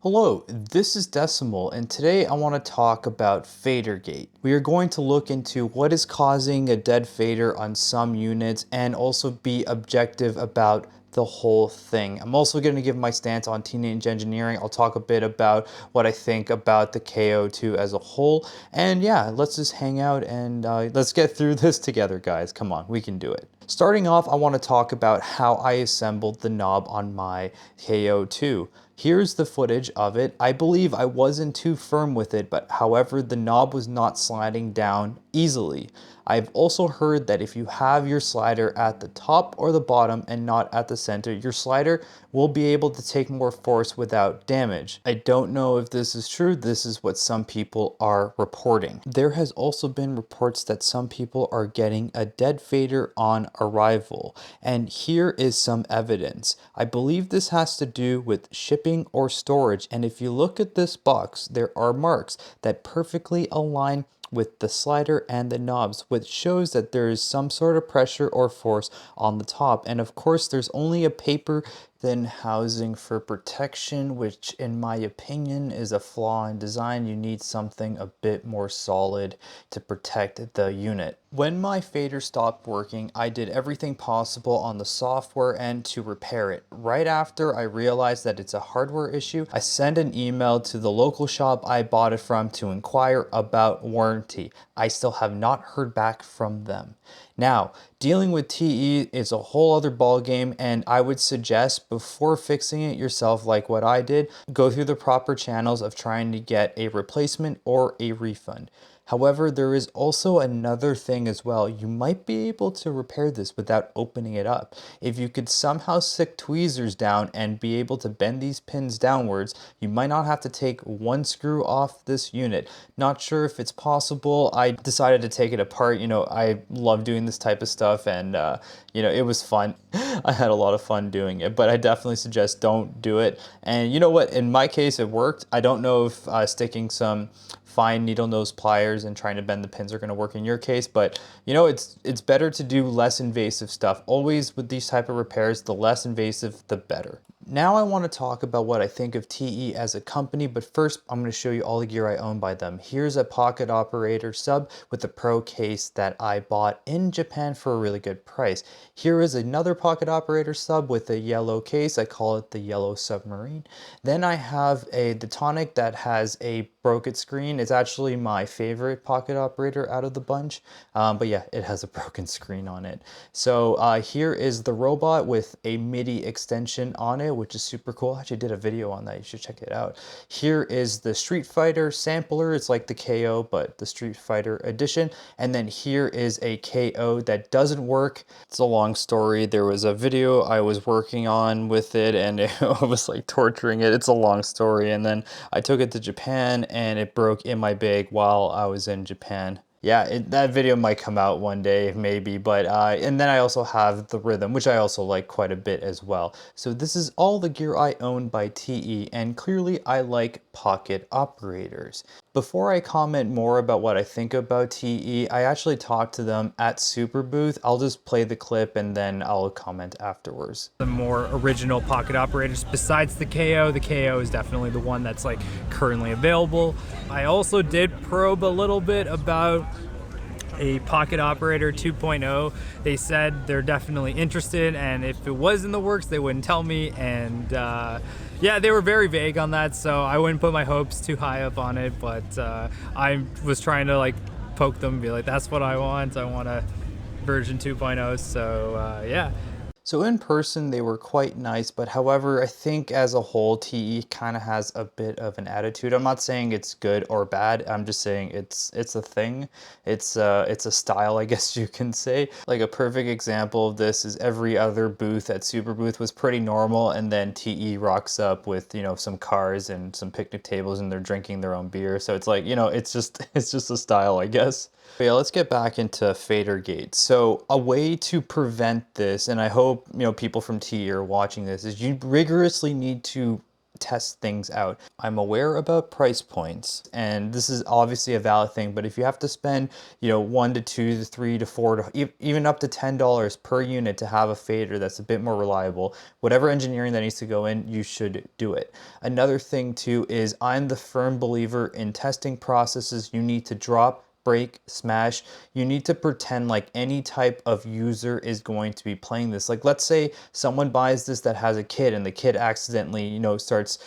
Hello, this is Decimal, and today I want to talk about Fadergate. We are going to look into what is causing a dead fader on some units and also be objective about the whole thing. I'm also going to give my stance on teenage engineering. I'll talk a bit about what I think about the K.O.II as a whole. And yeah, let's just hang out and let's get through this together, guys. Come on, we can do it. Starting off, I want to talk about how I assembled the knob on my K.O.II. Here's the footage of it. I believe I wasn't too firm with it, but however, the knob was not sliding down easily. I've also heard that if you have your slider at the top or the bottom and not at the center, your slider will be able to take more force without damage. I don't know if this is true. This is what some people are reporting. There has also been reports that some people are getting a dead fader on arrival, and here is some evidence. I believe this has to do with shipping or storage, and if you look at this box, there are marks that perfectly align with the slider and the knobs, which shows that there is some sort of pressure or force on the top. And of course, there's only a paper thin housing for protection, which in my opinion is a flaw in design. You need something a bit more solid to protect the unit. When my fader stopped working, I did everything possible on the software end to repair it. Right after I realized that it's a hardware issue, I sent an email to the local shop I bought it from to inquire about warranty. I still have not heard back from them. Now, dealing with TE is a whole other ballgame, and I would suggest before fixing it yourself like what I did, go through the proper channels of trying to get a replacement or a refund. However, there is also another thing as well. You might be able to repair this without opening it up. If you could somehow stick tweezers down and be able to bend these pins downwards, you might not have to take one screw off this unit. Not sure if it's possible. I decided to take it apart. You know, I love doing this type of stuff, and you know, it was fun. I had a lot of fun doing it, but I definitely suggest don't do it. And you know what? In my case, it worked. I don't know if sticking some fine needle nose pliers and trying to bend the pins are going to work in your case, but you know, it's better to do less invasive stuff. Always with these type of repairs, the less invasive, the better. Now I want to talk about what I think of TE as a company, but first I'm going to show you all the gear I own by them. Here's a pocket operator sub with a pro case that I bought in Japan for a really good price. Here is another pocket operator sub with a yellow case. I call it the Yellow Submarine. Then I have the Tonic that has a broken screen. It's actually my favorite pocket operator out of the bunch, but yeah, it has a broken screen on it. So here is the robot with a MIDI extension on it, which is super cool. I actually did a video on that. You should check it out. Here is the Street Fighter sampler. It's like the KO, but the Street Fighter edition. And then here is a KO that doesn't work. It's a long story. There was a video I was working on with it, and I was like torturing it. It's a long story. And then I took it to Japan, and it broke in my bag while I was in Japan. Yeah, that video might come out one day, maybe, but, and then I also have the Rhythm, which I also like quite a bit as well. So this is all the gear I own by TE, and clearly I like pocket operators. Before I comment more about what I think about TE, I actually talked to them at Super Booth. I'll just play the clip and then I'll comment afterwards. The more original pocket operators besides the KO is definitely the one that's like currently available. I also did probe a little bit about a pocket operator 2.0. They said they're definitely interested, and if it was in the works they wouldn't tell me, and yeah, they were very vague on that, so I wouldn't put my hopes too high up on it, but I was trying to like poke them and be like, that's what I want a version 2.0, so yeah. So in person, they were quite nice, but however, I think as a whole, TE kind of has a bit of an attitude. I'm not saying it's good or bad. I'm just saying it's a thing. It's a style, I guess you can say. Like a perfect example of this is every other booth at Super Booth was pretty normal, and then TE rocks up with, you know, some cars and some picnic tables, and they're drinking their own beer. So it's like, you know, it's just a style, I guess. But yeah, let's get back into Fadergate. So a way to prevent this, and I hope, you know, people from TE are watching this, is you rigorously need to test things out. I'm aware about price points, and this is obviously a valid thing, but if you have to spend, you know, 1 to 2 to 3 to 4 to even up to $10 per unit to have a fader that's a bit more reliable, whatever engineering that needs to go in, you should do it. Another thing too is I'm the firm believer in testing processes. You need to drop, break, smash. You need to pretend like any type of user is going to be playing this. Like, let's say someone buys this that has a kid, and the kid accidentally, you know, starts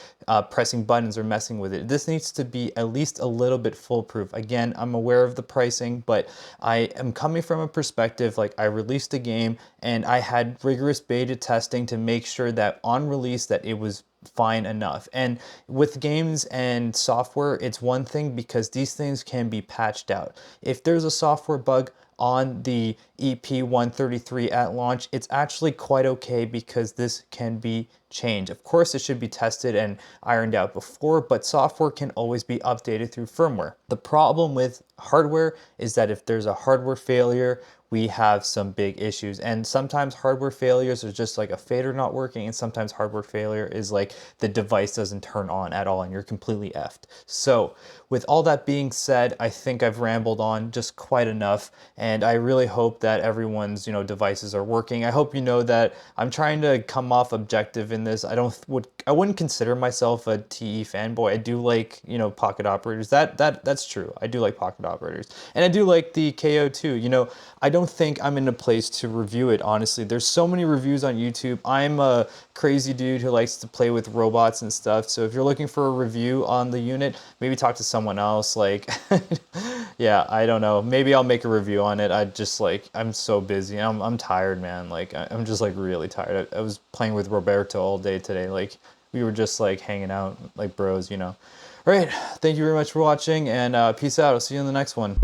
pressing buttons or messing with it. This needs to be at least a little bit foolproof. Again, I'm aware of the pricing, but I am coming from a perspective like I released a game and I had rigorous beta testing to make sure that on release that it was fine enough. And with games and software, it's one thing because these things can be patched out. If there's a software bug on the EP-133 at launch, it's actually quite okay because this can be changed. Of course, it should be tested and ironed out before, but software can always be updated through firmware. The problem with hardware is that if there's a hardware failure, we have some big issues. And sometimes hardware failures are just like a fader not working, and sometimes hardware failure is like the device doesn't turn on at all and you're completely effed. So with all that being said, I think I've rambled on just quite enough, and I really hope that everyone's, you know, devices are working. I hope you know that I'm trying to come off objective in this. I wouldn't consider myself a TE fanboy. I do like, you know, pocket operators. That's true. I do like pocket operators. And I do like the K.O.II. You know, I don't think I'm in a place to review it, honestly. There's so many reviews on YouTube. I'm a crazy dude who likes to play with robots and stuff. So if you're looking for a review on the unit, maybe talk to someone else. Like, yeah, I don't know. Maybe I'll make a review on it. I'm so busy. I'm tired, man. Like, I'm just like really tired. I was playing with Roberto all day today. Like, we were just like hanging out like bros, you know. All right, thank you very much for watching, and peace out. I'll see you in the next one.